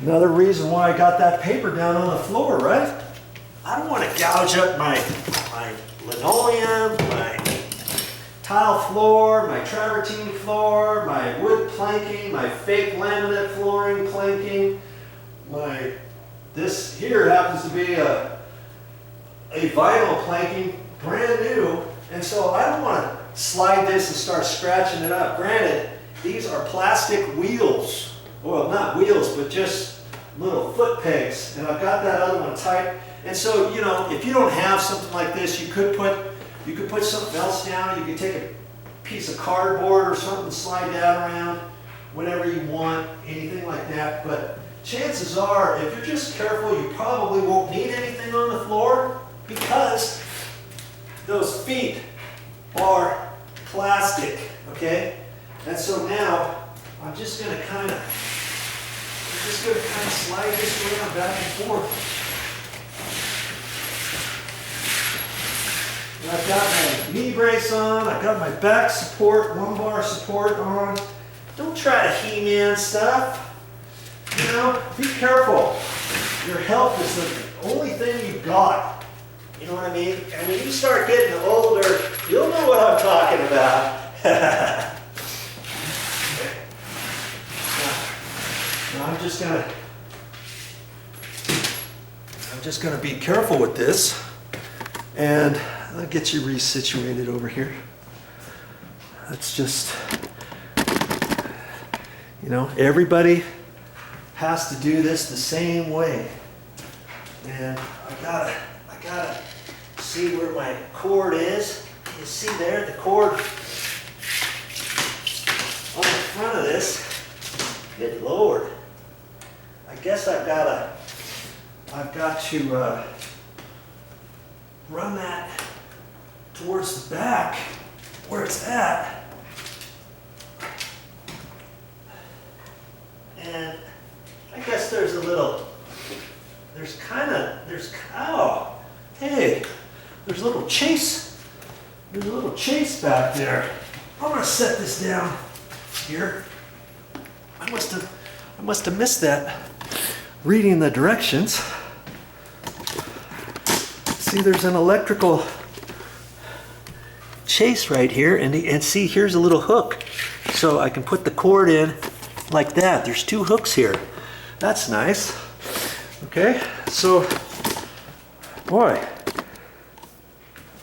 Another reason why I got that paper down on the floor, right? I don't want to gouge up my linoleum, my tile floor, my travertine floor, my wood planking, my fake laminate flooring planking. This here happens to be a vinyl planking, brand new, and so I don't want to slide this and start scratching it up. Granted, these are plastic wheels. Well, not wheels, but just little foot pegs, and I've got that other one tight. And so, you know, if you don't have something like this, you could put something else down. You could take a piece of cardboard or something, slide that around, whatever you want, anything like that. But chances are, if you're just careful, you probably won't need anything on the floor because those feet are plastic, okay? And so now, I'm just gonna kind of slide this around back and forth. And I've got my knee brace on, I've got my back support, lumbar support on. Don't try to he-man stuff. You know, be careful. Your health is the only thing you've got. You know what I mean? And when you start getting older, you'll know what I'm talking about. Now I'm just gonna be careful with this, and I'll get you resituated over here. That's just, you know, everybody has to do this the same way. And I gotta see where my cord is. You see there, the cord on the front of this, get lowered. I guess I've got to run that towards the back where it's at. And I guess there's a little chase back there. I'm gonna set this down here. I must have missed that reading the directions. See, there's an electrical chase right here, and see, here's a little hook. So I can put the cord in like that. There's two hooks here. That's nice. Okay, so, boy,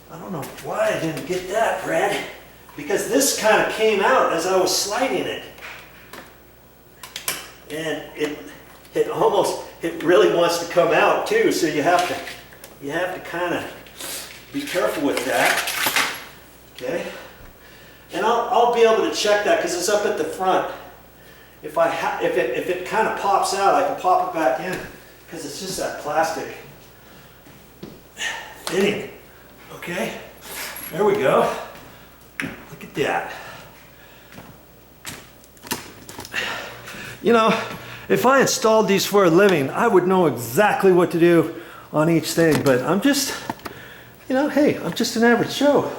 I don't know why I didn't get that, Brad, because this kind of came out as I was sliding it. And it really wants to come out too, so you have to kind of be careful with that. Okay, and I'll be able to check that because it's up at the front. If it kind of pops out, I can pop it back in because it's just that plastic fitting. Okay, there we go. Look at that. You know, if I installed these for a living, I would know exactly what to do on each thing, but I'm just, you know, hey, I'm just an average Joe.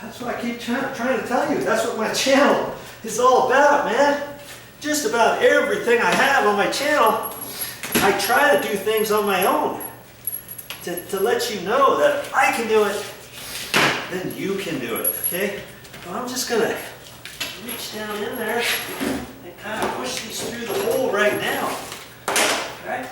That's what I keep trying to tell you. That's what my channel is all about, man. Just about everything I have on my channel, I try to do things on my own to let you know that if I can do it, then you can do it, okay? So I'm just gonna reach down in there and kind of push these through the hole right now, right?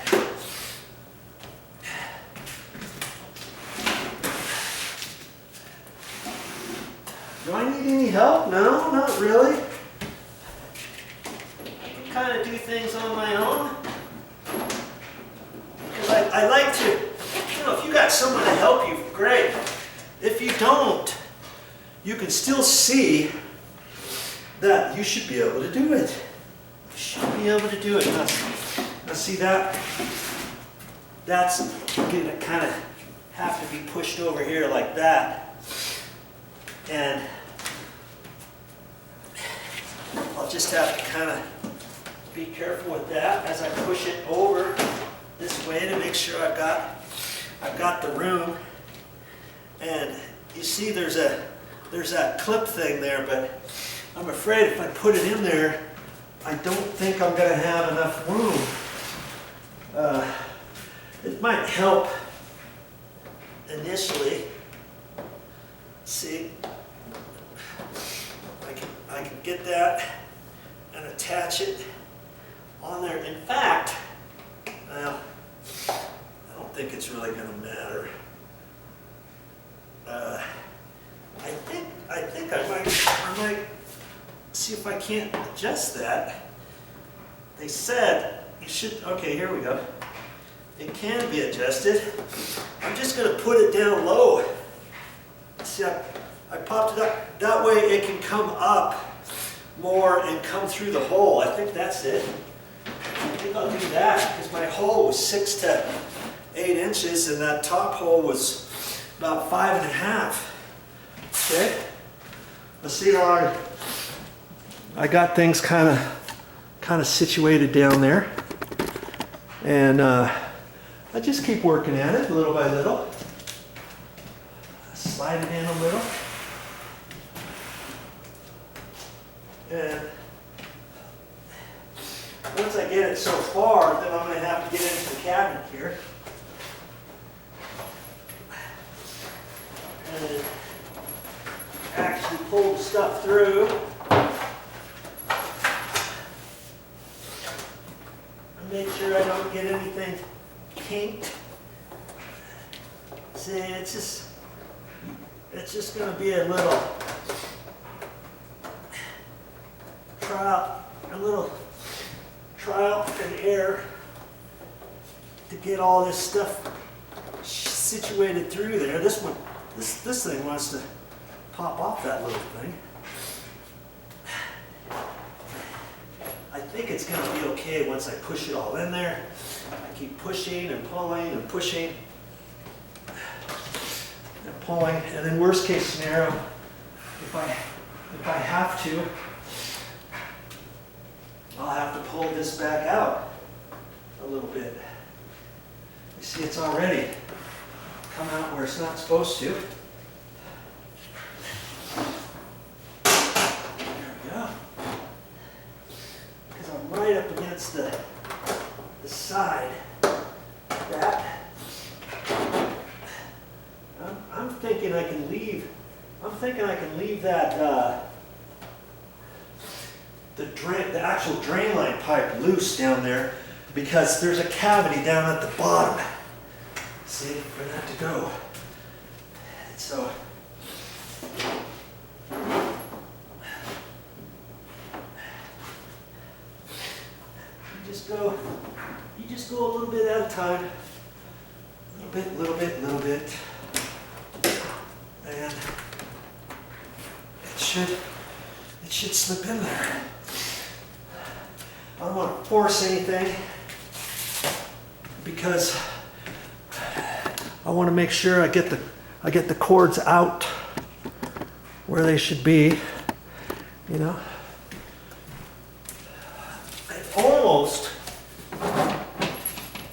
Do I need any help? No, not really. I can kind of do things on my own. Because I like to, you know, if you got someone to help you, great. If you don't, you can still see that you should be able to do it. You should be able to do it. Now see that? That's going to kind of have to be pushed over here like that. And I'll just have to kind of be careful with that as I push it over this way to make sure I've got the room. And you see there's that clip thing there, but I'm afraid if I put it in there, I don't think I'm going to have enough room. It might help initially. See, I can get that and attach it on there. In fact, well, I don't think it's really going to matter. I think I might see if I can't adjust that. They said you should. Okay, here we go. It can be adjusted. I'm just going to put it down low. See, I popped it up. That way it can come up more and come through the hole. I think that's it. I think I'll do that because my hole was 6 to 8 inches and that top hole was about 5.5. Okay. Let's see how I got things kind of situated down there, and I just keep working at it little by little. Slide it in a little. And once I get it so far, then I'm going to have to get into the cabinet here. And actually pull the stuff through. And make sure I don't get anything kinked. See, it's just going to be a little trial and error to get all this stuff situated through there. This thing wants to pop off that little thing. I think it's going to be okay once I push it all in there. I keep pushing and pulling and pushing and pulling, and then worst case scenario, if I have to, I'll have to pull this back out a little bit. You see, it's already come out where it's not supposed to. There we go. Because I'm right up against the side of that. I'm thinking I can leave that the actual drain line pipe loose down there because there's a cavity down at the bottom. See, for that to go. And so you just go a little bit at a time. Little bit. And it should slip in there. I don't want to force anything because I want to make sure I get the cords out where they should be, you know.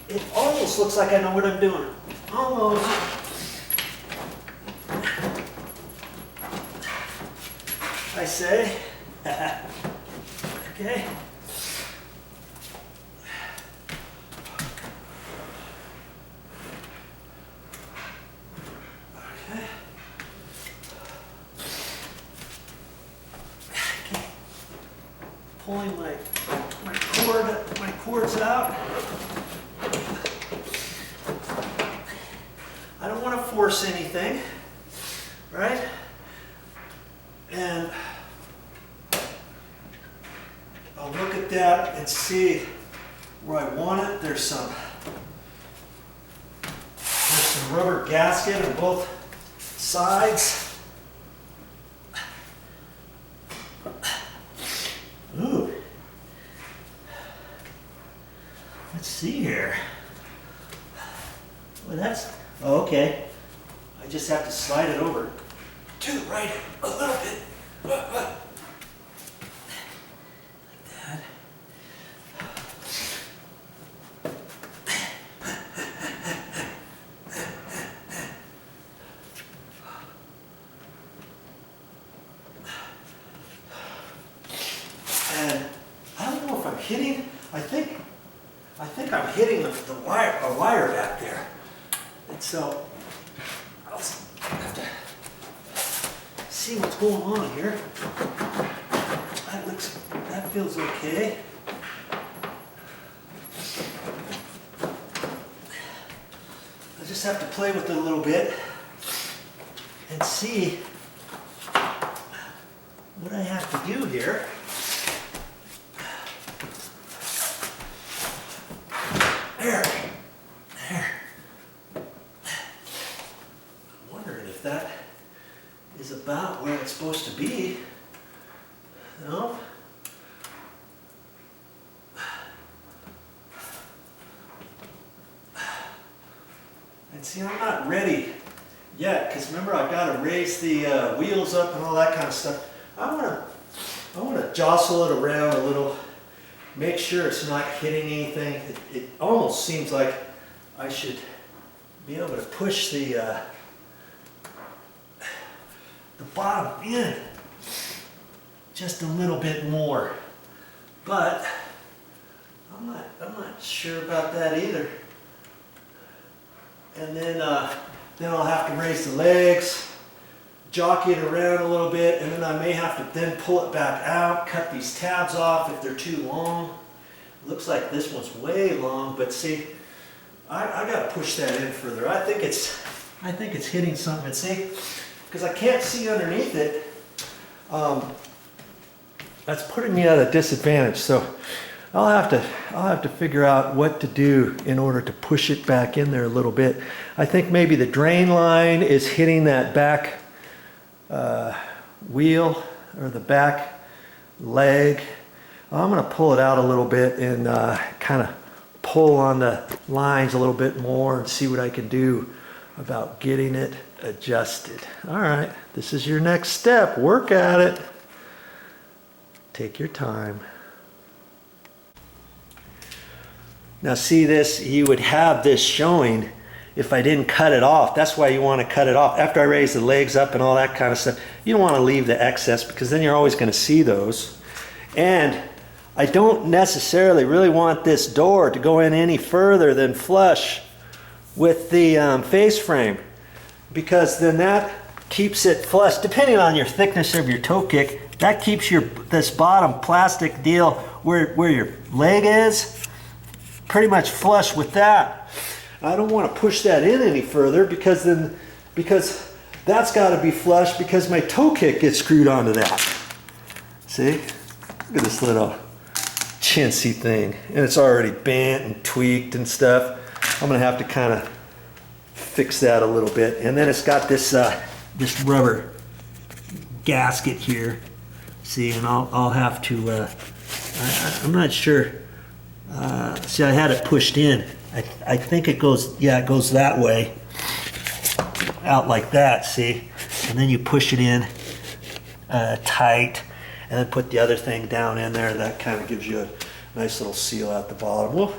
It almost looks like I know what I'm doing. Almost. I say. Okay. Pulling my cords out. I don't want to force anything, right? And I'll look at that and see where I want it. There's some rubber gasket on both sides. Ooh. Let's see here. Well, okay. I just have to slide it over to the right a little bit. Like that. And I don't think I'm hitting the wire back there. And so I'll have to see what's going on here. That feels okay. I just have to play with it a little bit and see what I have to do here. There. I'm wondering if that is about where it's supposed to be. No? And see, I'm not ready yet, because remember I've got to raise the wheels up and all that kind of stuff. I want to jostle it around a little, make sure it's not hitting anything. It almost seems like I should be able to push the bottom in just a little bit more, but I'm not sure about that either. And then I'll have to raise the legs, jockey it around a little bit, and then I may have to then pull it back out, cut these tabs off if they're too long. Looks like this one's way long, but see, I got to push that in further. I think it's hitting something. And see, because I can't see underneath it, that's putting me at a disadvantage. So I'll have to figure out what to do in order to push it back in there a little bit. I think maybe the drain line is hitting that back wheel or the back leg. I'm going to pull it out a little bit and kind of pull on the lines a little bit more and see what I can do about getting it adjusted. All right, this is your next step. Work at it. Take your time. Now see this, you would have this showing if I didn't cut it off. That's why you want to cut it off. After I raise the legs up and all that kind of stuff, you don't want to leave the excess because then you're always going to see those. And I don't necessarily really want this door to go in any further than flush with the face frame, because then that keeps it flush. Depending on your thickness of your toe kick, that keeps this bottom plastic deal where your leg is pretty much flush with that. I don't want to push that in any further because that's got to be flush because my toe kick gets screwed onto that. See? Look at this little chintzy thing. And it's already bent and tweaked and stuff. I'm going to have to kind of fix that a little bit. And then it's got this rubber gasket here. See, and I'll have to, I'm not sure. See, I had it pushed in. I think it goes, yeah, it goes that way, out like that, see? And then you push it in tight, and then put the other thing down in there. That kind of gives you a nice little seal at the bottom. Well,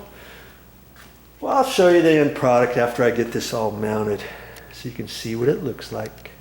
I'll show you the end product after I get this all mounted so you can see what it looks like.